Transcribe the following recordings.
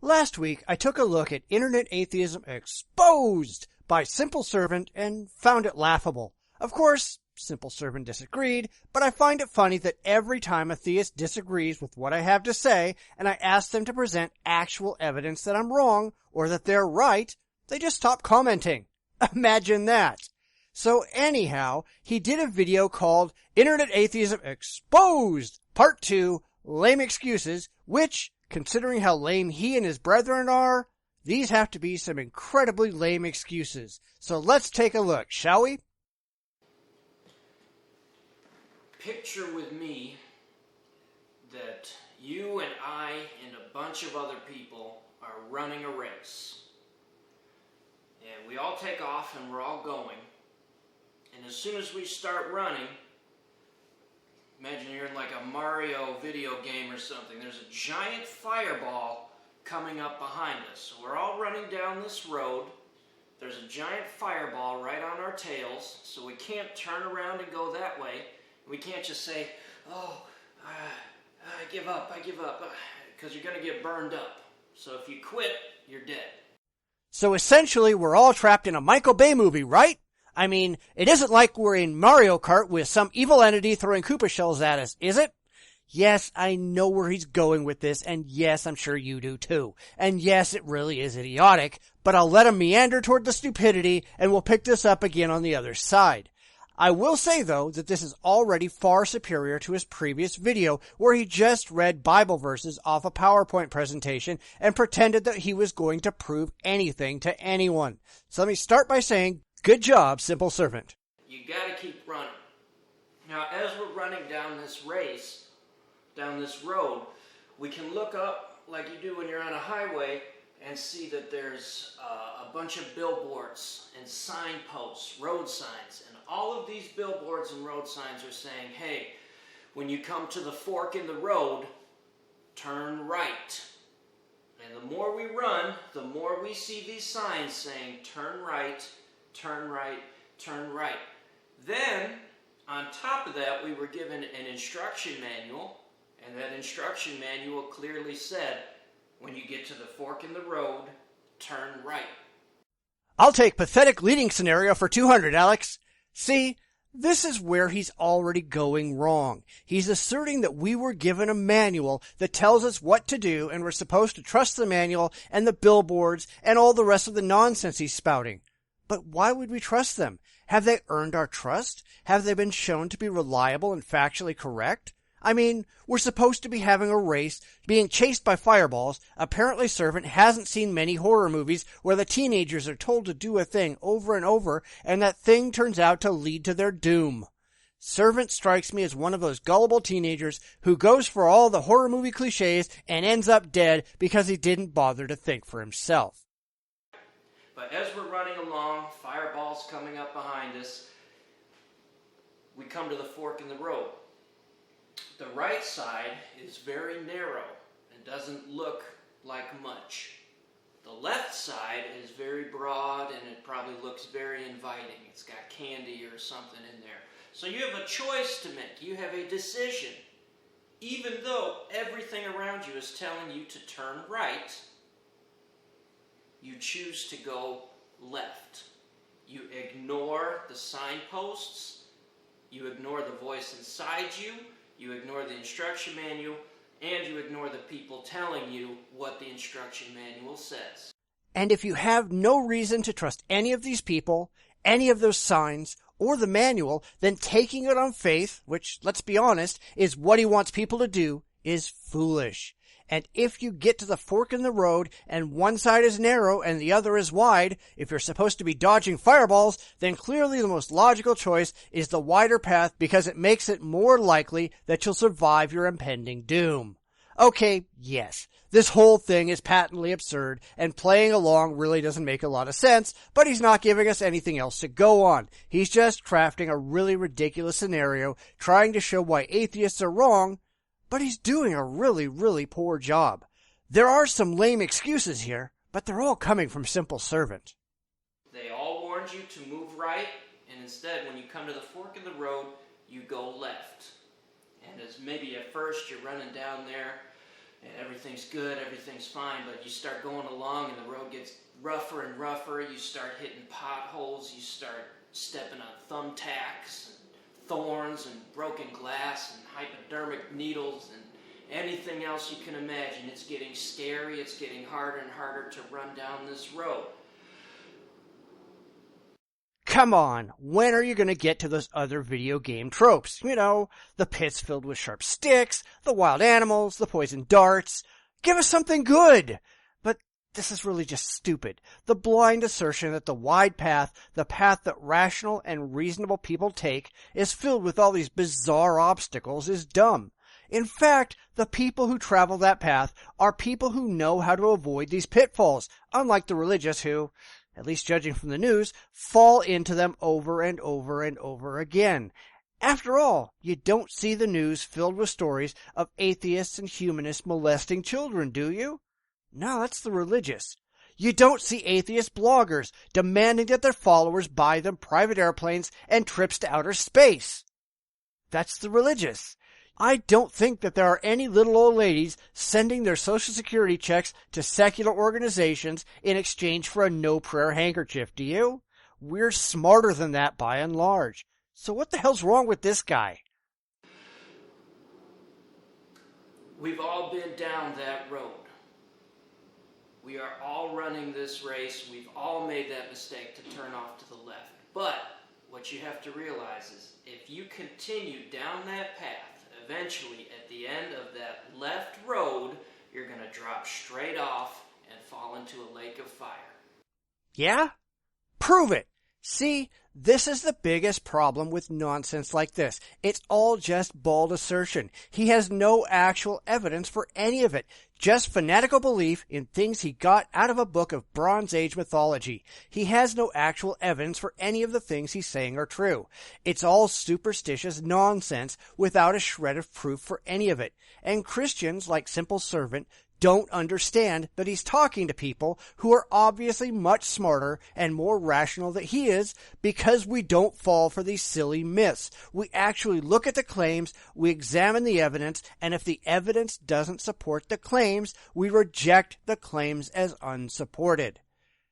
Last week, I took a look at Internet Atheism Exposed by Simple Servant and found it laughable. Of course, Simple Servant disagreed, but I find it funny that every time a theist disagrees with what I have to say and I ask them to present actual evidence that I'm wrong or that they're right, they just stop commenting. Imagine that. So anyhow, he did a video called Internet Atheism Exposed, Part 2, Lame Excuses, which, considering how lame he and his brethren are, these have to be some incredibly lame excuses. So let's take a look, shall we? Picture with me that you and I and a bunch of other people are running a race. And we all take off and we're all going. And as soon as we start running, imagine you're in like a Mario video game or something. There's a giant fireball coming up behind us. So we're all running down this road. There's a giant fireball right on our tails, so we can't turn around and go that way. We can't just say, I give up, because you're going to get burned up. So if you quit, you're dead. So essentially, we're all trapped in a Michael Bay movie, right? I mean, it isn't like we're in Mario Kart with some evil entity throwing Koopa shells at us, is it? Yes, I know where he's going with this, and yes, I'm sure you do too. And yes, it really is idiotic, but I'll let him meander toward the stupidity, and we'll pick this up again on the other side. I will say, though, that this is already far superior to his previous video, where he just read Bible verses off a PowerPoint presentation and pretended that he was going to prove anything to anyone. So let me start by saying, good job, Simple Servant. You gotta keep running. Now, as we're running down this race, down this road, we can look up like you do when you're on a highway and see that there's a bunch of billboards and signposts, road signs, and all of these billboards and road signs are saying, hey, when you come to the fork in the road, turn right. And the more we run, the more we see these signs saying, turn right, turn right, turn right. Then, on top of that, we were given an instruction manual, and that instruction manual clearly said, when you get to the fork in the road, turn right. I'll take pathetic leading scenario for 200, Alex. See, this is where he's already going wrong. He's asserting that we were given a manual that tells us what to do and we're supposed to trust the manual and the billboards and all the rest of the nonsense he's spouting. But why would we trust them? Have they earned our trust? Have they been shown to be reliable and factually correct? I mean, we're supposed to be having a race, being chased by fireballs. Apparently Servant hasn't seen many horror movies where the teenagers are told to do a thing over and over, and that thing turns out to lead to their doom. Servant strikes me as one of those gullible teenagers who goes for all the horror movie cliches and ends up dead because he didn't bother to think for himself. But as we're running along, fireballs coming up behind us, we come to the fork in the road. The right side is very narrow and doesn't look like much. The left side is very broad and it probably looks very inviting. It's got candy or something in there. So you have a choice to make. You have a decision. Even though everything around you is telling you to turn right, you choose to go left. You ignore the signposts. You ignore the voice inside you. You ignore the instruction manual, and you ignore the people telling you what the instruction manual says. And if you have no reason to trust any of these people, any of those signs, or the manual, then taking it on faith, which, let's be honest, is what he wants people to do, is foolish. And if you get to the fork in the road and one side is narrow and the other is wide, if you're supposed to be dodging fireballs, then clearly the most logical choice is the wider path because it makes it more likely that you'll survive your impending doom. Okay, yes, this whole thing is patently absurd and playing along really doesn't make a lot of sense, but he's not giving us anything else to go on. He's just crafting a really ridiculous scenario trying to show why atheists are wrong, but he's doing a really, really poor job. There are some lame excuses here, but they're all coming from Simple Servant. They all warned you to move right, and instead, when you come to the fork in the road, you go left. And as maybe at first you're running down there, and everything's good, everything's fine, but you start going along and the road gets rougher and rougher. You start hitting potholes, you start stepping on thumbtacks, and thorns and broken glass and hypodermic needles and anything else you can imagine. It's getting scary, it's getting harder and harder to run down this road. Come on, when are you going to get to those other video game tropes? You know, the pits filled with sharp sticks, the wild animals, the poison darts. Give us something good! But this is really just stupid. The blind assertion that the wide path, the path that rational and reasonable people take, is filled with all these bizarre obstacles is dumb. In fact, the people who travel that path are people who know how to avoid these pitfalls, unlike the religious who, at least judging from the news, fall into them over and over and over again. After all, you don't see the news filled with stories of atheists and humanists molesting children, do you? No, that's the religious. You don't see atheist bloggers demanding that their followers buy them private airplanes and trips to outer space. That's the religious. I don't think that there are any little old ladies sending their Social Security checks to secular organizations in exchange for a no-prayer handkerchief, do you? We're smarter than that by and large. So what the hell's wrong with this guy? We've all been down that road. We are all running this race. We've all made that mistake to turn off to the left. But what you have to realize is if you continue down that path, eventually, at the end of that left road, you're going to drop straight off and fall into a lake of fire. Yeah? Prove it! See, this is the biggest problem with nonsense like this. It's all just bald assertion. He has no actual evidence for any of it. Just fanatical belief in things he got out of a book of Bronze Age mythology. He has no actual evidence for any of the things he's saying are true. It's all superstitious nonsense without a shred of proof for any of it. And Christians, like Simple Servant, don't understand that he's talking to people who are obviously much smarter and more rational than he is, because we don't fall for these silly myths. We actually look at the claims, we examine the evidence, and if the evidence doesn't support the claims, we reject the claims as unsupported.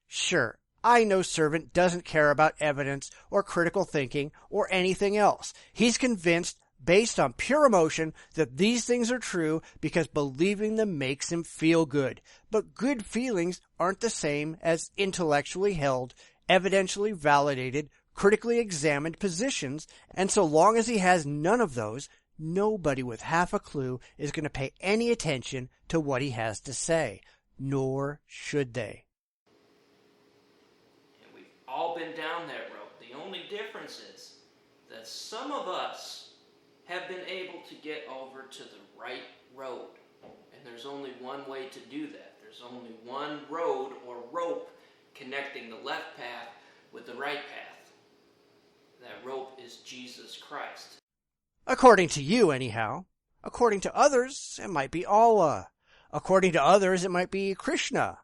Sure, I know Servant doesn't care about evidence or critical thinking or anything else. He's convinced, based on pure emotion, that these things are true because believing them makes him feel good. But good feelings aren't the same as intellectually held, evidentially validated, critically examined positions, and so long as he has none of those, nobody with half a clue is going to pay any attention to what he has to say. Nor should they. And we've all been down that road. The only difference is that some of us have been able to get over to the right road. And there's only one way to do that. There's only one road or rope connecting the left path with the right path. That rope is Jesus Christ. According to you, anyhow. According to others, it might be Allah. According to others, it might be Krishna.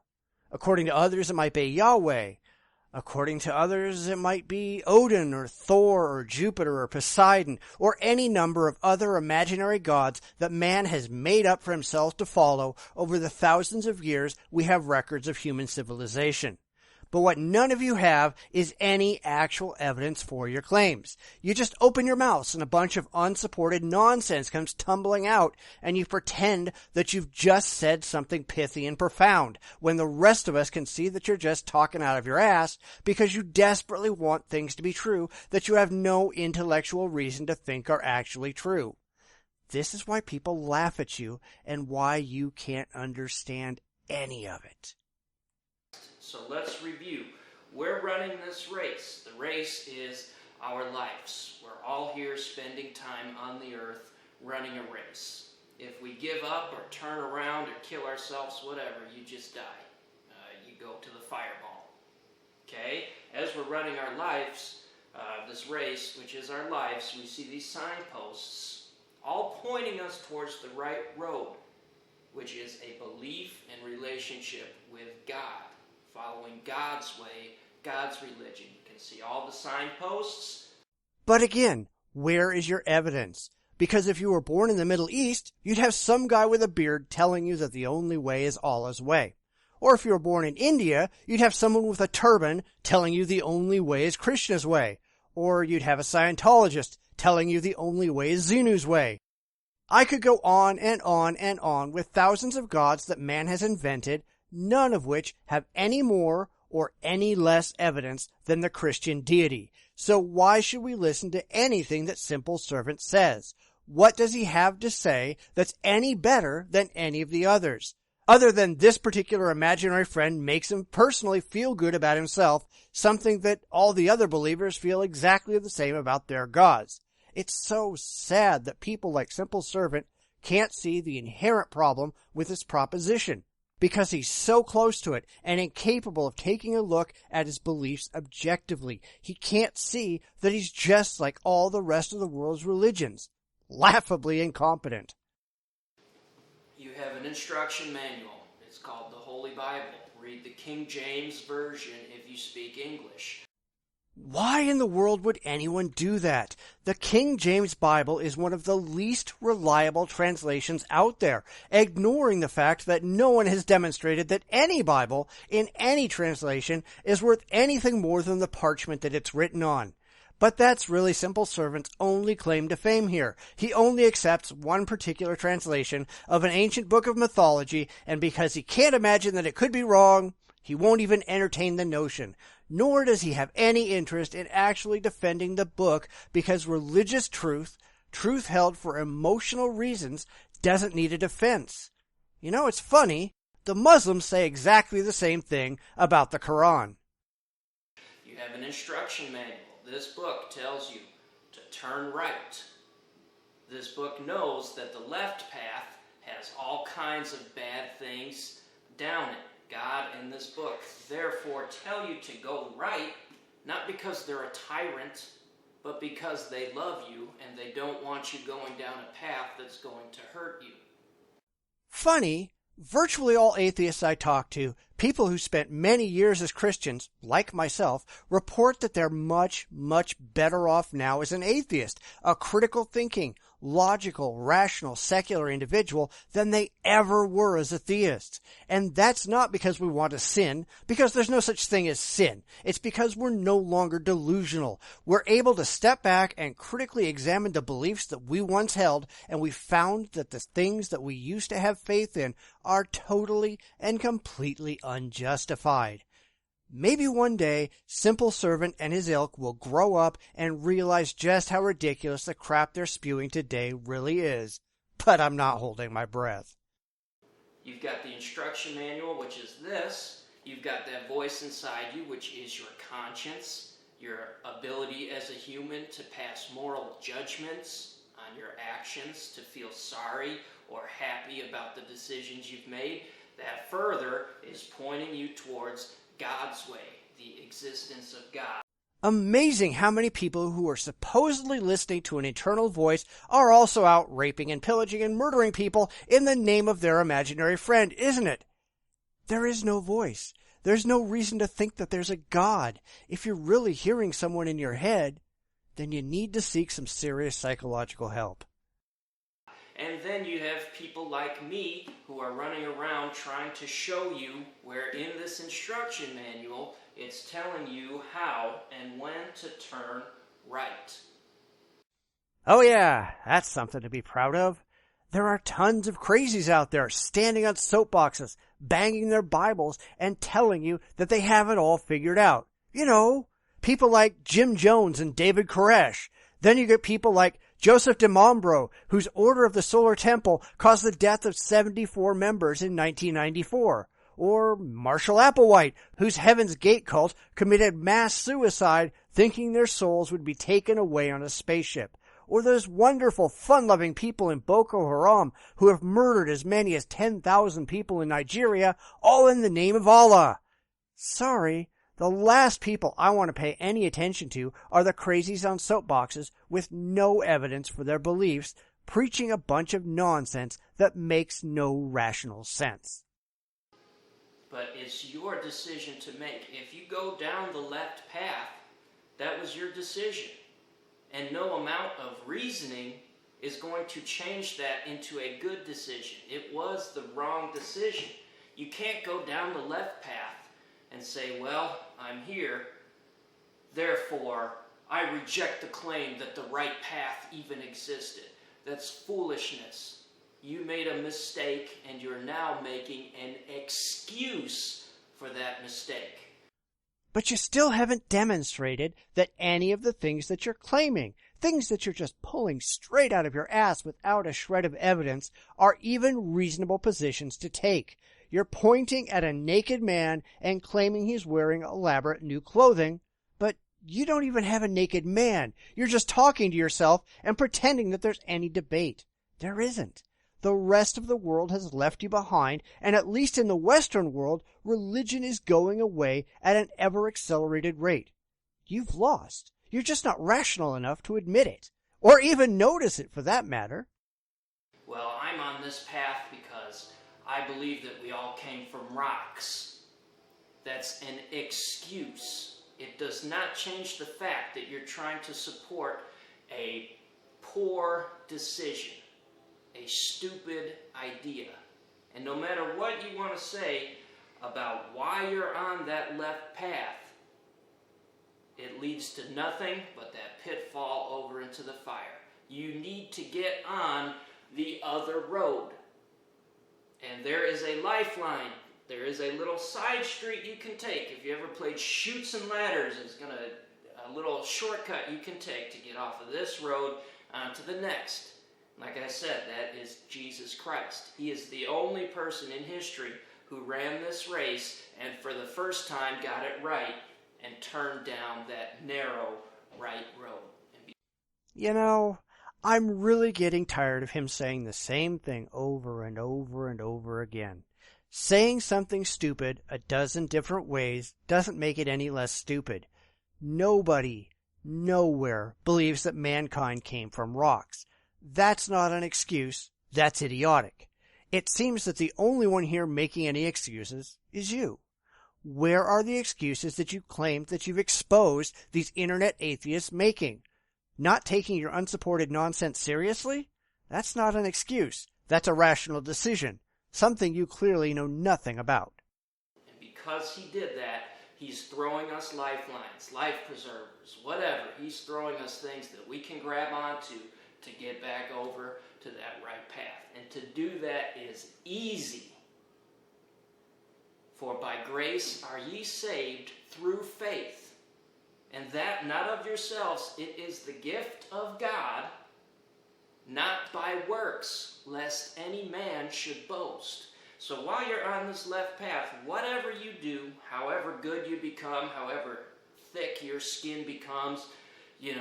According to others, it might be Yahweh. According to others, it might be Odin or Thor or Jupiter or Poseidon or any number of other imaginary gods that man has made up for himself to follow over the thousands of years we have records of human civilization. But what none of you have is any actual evidence for your claims. You just open your mouths and a bunch of unsupported nonsense comes tumbling out, and you pretend that you've just said something pithy and profound, when the rest of us can see that you're just talking out of your ass because you desperately want things to be true that you have no intellectual reason to think are actually true. This is why people laugh at you and why you can't understand any of it. So let's review. We're running this race. The race is our lives. We're all here spending time on the earth running a race. If we give up or turn around or kill ourselves, whatever, you just die. You go to the fireball. Okay? As we're running our lives, this race, which is our lives, we see these signposts all pointing us towards the right road, which is a belief and relationship with God. Following God's way, God's religion. You can see all the signposts. But again, where is your evidence? Because if you were born in the Middle East, you'd have some guy with a beard telling you that the only way is Allah's way. Or if you were born in India, you'd have someone with a turban telling you the only way is Krishna's way. Or you'd have a Scientologist telling you the only way is Zenu's way. I could go on and on and on with thousands of gods that man has invented, none of which have any more or any less evidence than the Christian deity. So why should we listen to anything that Simple Servant says? What does he have to say that's any better than any of the others? Other than this particular imaginary friend makes him personally feel good about himself, something that all the other believers feel exactly the same about their gods. It's so sad that people like Simple Servant can't see the inherent problem with this proposition, because he's so close to it and incapable of taking a look at his beliefs objectively. He can't see that he's just like all the rest of the world's religions, laughably incompetent. You have an instruction manual. It's called the Holy Bible. Read the King James Version if you speak English. Why in the world would anyone do that? The King James Bible is one of the least reliable translations out there, ignoring the fact that no one has demonstrated that any Bible, in any translation, is worth anything more than the parchment that it's written on. But that's really Simple Servant's only claim to fame here. He only accepts one particular translation of an ancient book of mythology, and because he can't imagine that it could be wrong, he won't even entertain the notion. Nor does he have any interest in actually defending the book, because religious truth held for emotional reasons, doesn't need a defense. You know, it's funny. The Muslims say exactly the same thing about the Quran. You have an instruction manual. This book tells you to turn right. This book knows that the left path has all kinds of bad things down it. God in this book therefore tell you to go right, not because they're a tyrant, but because they love you and they don't want you going down a path that's going to hurt you. Funny, virtually all atheists I talk to, people who spent many years as Christians, like myself, report that they're much, much better off now as an atheist, a critical thinking, logical, rational, secular individual than they ever were as atheists. And that's not because we want to sin, because there's no such thing as sin. It's because we're no longer delusional. We're able to step back and critically examine the beliefs that we once held, and we found that the things that we used to have faith in are totally and completely unjustified. Maybe one day, Simple Servant and his ilk will grow up and realize just how ridiculous the crap they're spewing today really is. But I'm not holding my breath. You've got the instruction manual, which is this. You've got that voice inside you, which is your conscience, your ability as a human to pass moral judgments on your actions, to feel sorry or happy about the decisions you've made. That further is pointing you towards God's way, the existence of God. Amazing how many people who are supposedly listening to an internal voice are also out raping and pillaging and murdering people in the name of their imaginary friend, isn't it? There is no voice. There's no reason to think that there's a God. If you're really hearing someone in your head, then you need to seek some serious psychological help. And then you have people like me who are running around trying to show you where in this instruction manual it's telling you how and when to turn right. Oh yeah, that's something to be proud of. There are tons of crazies out there standing on soapboxes, banging their Bibles, and telling you that they have it all figured out. You know, people like Jim Jones and David Koresh. Then you get people like Joseph de Mombro, whose Order of the Solar Temple caused the death of 74 members in 1994. Or Marshall Applewhite, whose Heaven's Gate cult committed mass suicide thinking their souls would be taken away on a spaceship. Or those wonderful, fun-loving people in Boko Haram who have murdered as many as 10,000 people in Nigeria, all in the name of Allah. Sorry, the last people I want to pay any attention to are the crazies on soapboxes with no evidence for their beliefs, preaching a bunch of nonsense that makes no rational sense. But it's your decision to make. If you go down the left path, that was your decision. And no amount of reasoning is going to change that into a good decision. It was the wrong decision. You can't go down the left path and say, well, I'm here, therefore I reject the claim that the right path even existed. That's foolishness. You made a mistake, and you're now making an excuse for that mistake. But you still haven't demonstrated that any of the things that you're claiming, things that you're just pulling straight out of your ass without a shred of evidence, are even reasonable positions to take. You're pointing at a naked man and claiming he's wearing elaborate new clothing, but you don't even have a naked man. You're just talking to yourself and pretending that there's any debate. There isn't. The rest of the world has left you behind, and at least in the Western world, religion is going away at an ever-accelerated rate. You've lost. You're just not rational enough to admit it, or even notice it for that matter. Well, I'm on this path because I believe that we all came from rocks. That's an excuse. It does not change the fact that you're trying to support a poor decision, a stupid idea. And no matter what you want to say about why you're on that left path, it leads to nothing but that pitfall over into the fire. You need to get on the other road. And there is a lifeline. There is a little side street you can take. If you ever played Chutes and Ladders, it's a little shortcut you can take to get off of this road onto the next. Like I said, that is Jesus Christ. He is the only person in history who ran this race and for the first time got it right and turned down that narrow right road. You know, I'm really getting tired of him saying the same thing over and over and over again. Saying something stupid a dozen different ways doesn't make it any less stupid. Nobody, nowhere, believes that mankind came from rocks. That's not an excuse. That's idiotic. It seems that the only one here making any excuses is you. Where are the excuses that you claimed that you've exposed these internet atheists making? Not taking your unsupported nonsense seriously? That's not an excuse. That's a rational decision. Something you clearly know nothing about. And because he did that, he's throwing us lifelines, life preservers, whatever. He's throwing us things that we can grab onto to get back over to that right path. And to do that is easy. For by grace are ye saved through faith, and that not of yourselves, it is the gift of God, not by works, lest any man should boast. So while you're on this left path, whatever you do, however good you become, however thick your skin becomes, you're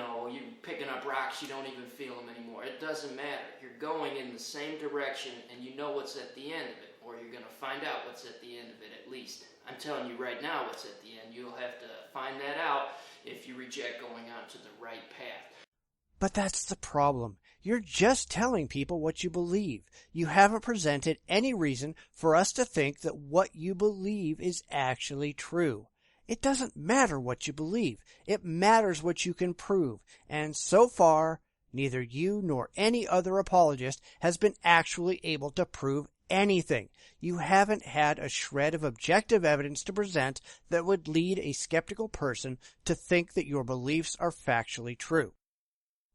picking up rocks, you don't even feel them anymore. It doesn't matter. You're going in the same direction, and you know what's at the end of it, or you're going to find out what's at the end of it at least. I'm telling you right now what's at the end. You'll have to find that out if you reject going on to the right path. But that's the problem. You're just telling people what you believe. You haven't presented any reason for us to think that what you believe is actually true. It doesn't matter what you believe. It matters what you can prove. And so far, neither you nor any other apologist has been actually able to prove anything. You haven't had a shred of objective evidence to present that would lead a skeptical person to think that your beliefs are factually true.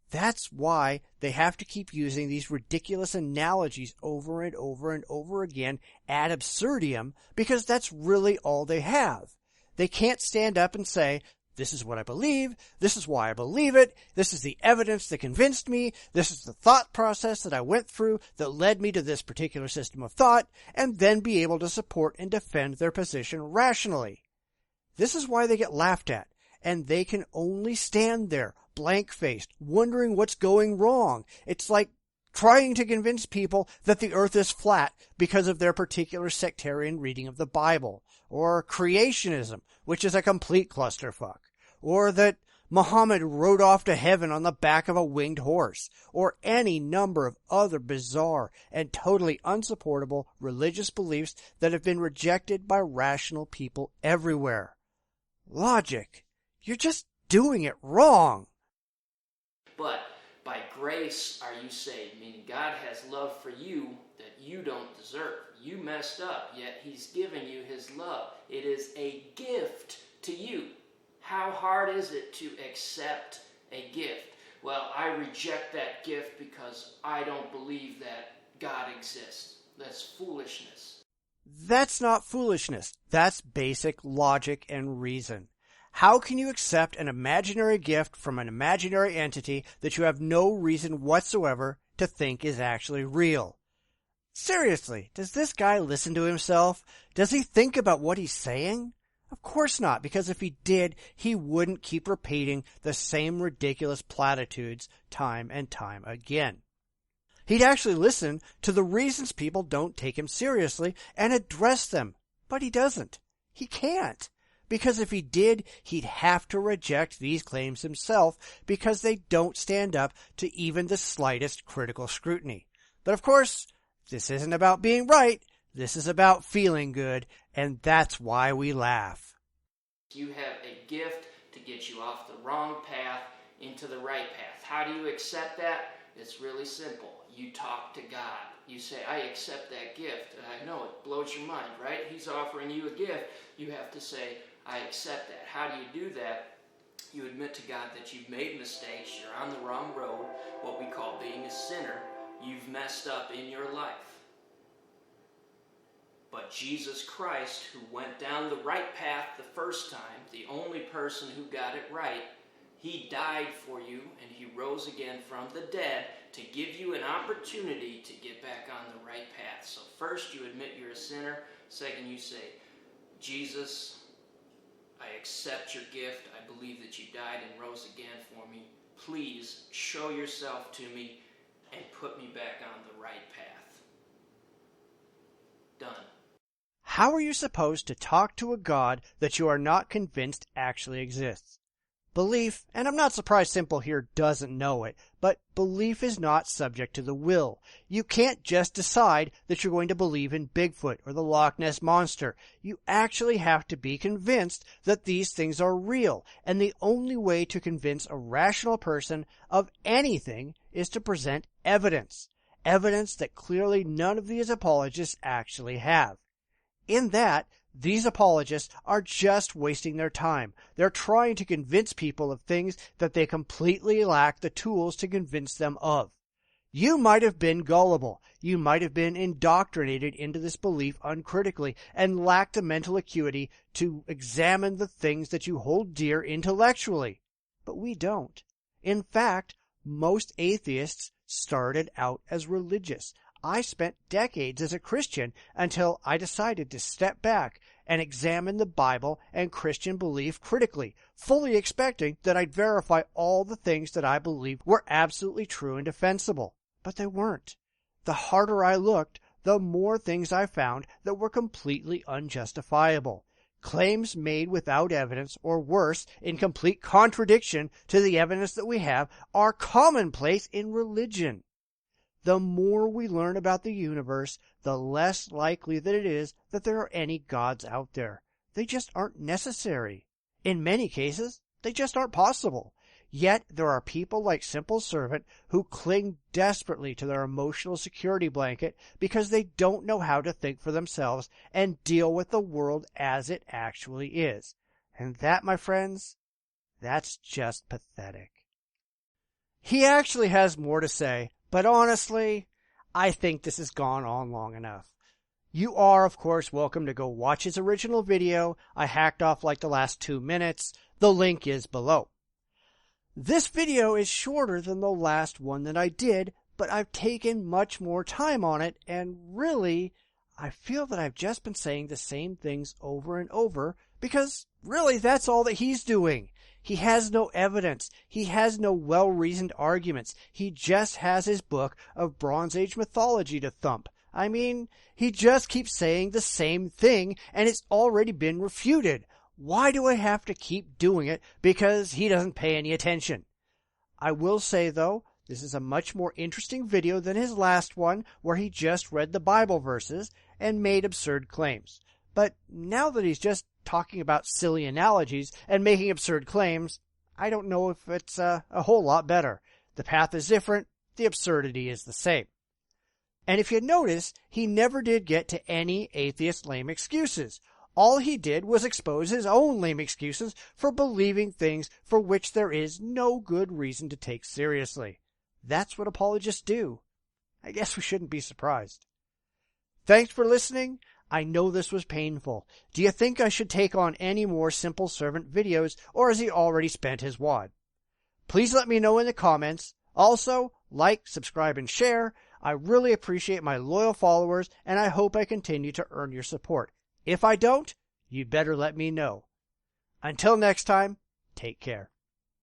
That's why they have to keep using these ridiculous analogies over and over and over again ad absurdum, because that's really all they have. They can't stand up and say, this is what I believe, this is why I believe it, this is the evidence that convinced me, this is the thought process that I went through that led me to this particular system of thought, and then be able to support and defend their position rationally. This is why they get laughed at, and they can only stand there, blank-faced, wondering what's going wrong. It's like trying to convince people that the earth is flat because of their particular sectarian reading of the Bible, or creationism, which is a complete clusterfuck, or that Muhammad rode off to heaven on the back of a winged horse, or any number of other bizarre and totally unsupportable religious beliefs that have been rejected by rational people everywhere. Logic. You're just doing it wrong. But by grace are you saved, meaning God has love for you that you don't deserve. You messed up, yet he's given you his love. It is a gift to you. How hard is it to accept a gift? Well, I reject that gift because I don't believe that God exists. That's foolishness. That's not foolishness. That's basic logic and reason. How can you accept an imaginary gift from an imaginary entity that you have no reason whatsoever to think is actually real? Seriously, does this guy listen to himself? Does he think about what he's saying? Of course not, because if he did, he wouldn't keep repeating the same ridiculous platitudes time and time again. He'd actually listen to the reasons people don't take him seriously and address them, but he doesn't. He can't. Because if he did, he'd have to reject these claims himself because they don't stand up to even the slightest critical scrutiny. But of course, this isn't about being right. This is about feeling good, and that's why we laugh. You have a gift to get you off the wrong path into the right path. How do you accept that? It's really simple. You talk to God. You say, I accept that gift. And I know it blows your mind, right? He's offering you a gift. You have to say, I accept that. How do you do that? You admit to God that you've made mistakes. You're on the wrong road, what we call being a sinner. You've messed up in your life. But Jesus Christ, who went down the right path the first time, the only person who got it right, he died for you and he rose again from the dead to give you an opportunity to get back on the right path. So first you admit you're a sinner. Second you say, Jesus, I accept your gift. I believe that you died and rose again for me. Please show yourself to me and put me back on the right path. Done. How are you supposed to talk to a God that you are not convinced actually exists? Belief, and I'm not surprised Simple here doesn't know it, but belief is not subject to the will. You can't just decide that you're going to believe in Bigfoot or the Loch Ness Monster. You actually have to be convinced that these things are real, and the only way to convince a rational person of anything is to present evidence. Evidence that clearly none of these apologists actually have. In that, these apologists are just wasting their time. They're trying to convince people of things that they completely lack the tools to convince them of. You might have been gullible. You might have been indoctrinated into this belief uncritically and lacked the mental acuity to examine the things that you hold dear intellectually. But we don't. In fact, most atheists started out as religious. I spent decades as a Christian until I decided to step back and examine the Bible and Christian belief critically, fully expecting that I'd verify all the things that I believed were absolutely true and defensible. But they weren't. The harder I looked, the more things I found that were completely unjustifiable. Claims made without evidence, or worse, in complete contradiction to the evidence that we have, are commonplace in religion. The more we learn about the universe, the less likely that it is that there are any gods out there. They just aren't necessary. In many cases, they just aren't possible. Yet there are people like Simple Servant who cling desperately to their emotional security blanket because they don't know how to think for themselves and deal with the world as it actually is. And that, my friends, that's just pathetic. He actually has more to say, but honestly, I think this has gone on long enough. You are, of course, welcome to go watch his original video. I hacked off like the last 2 minutes. The link is below. This video is shorter than the last one that I did, but I've taken much more time on it, and really, I feel that I've just been saying the same things over and over, because really that's all that he's doing. He has no evidence. He has no well-reasoned arguments. He just has his book of Bronze Age mythology to thump. I mean, he just keeps saying the same thing, and it's already been refuted. Why do I have to keep doing it? Because he doesn't pay any attention. I will say, though, this is a much more interesting video than his last one, where he just read the Bible verses and made absurd claims. But now that he's just talking about silly analogies and making absurd claims, I don't know if it's a whole lot better. The path is different, the absurdity is the same. And if you notice, he never did get to any atheist lame excuses. All he did was expose his own lame excuses for believing things for which there is no good reason to take seriously. That's what apologists do. I guess we shouldn't be surprised. Thanks for listening. I know this was painful. Do you think I should take on any more Simple Servant videos, or has he already spent his wad? Please let me know in the comments. Also, like, subscribe, and share. I really appreciate my loyal followers, and I hope I continue to earn your support. If I don't, you'd better let me know. Until next time, take care.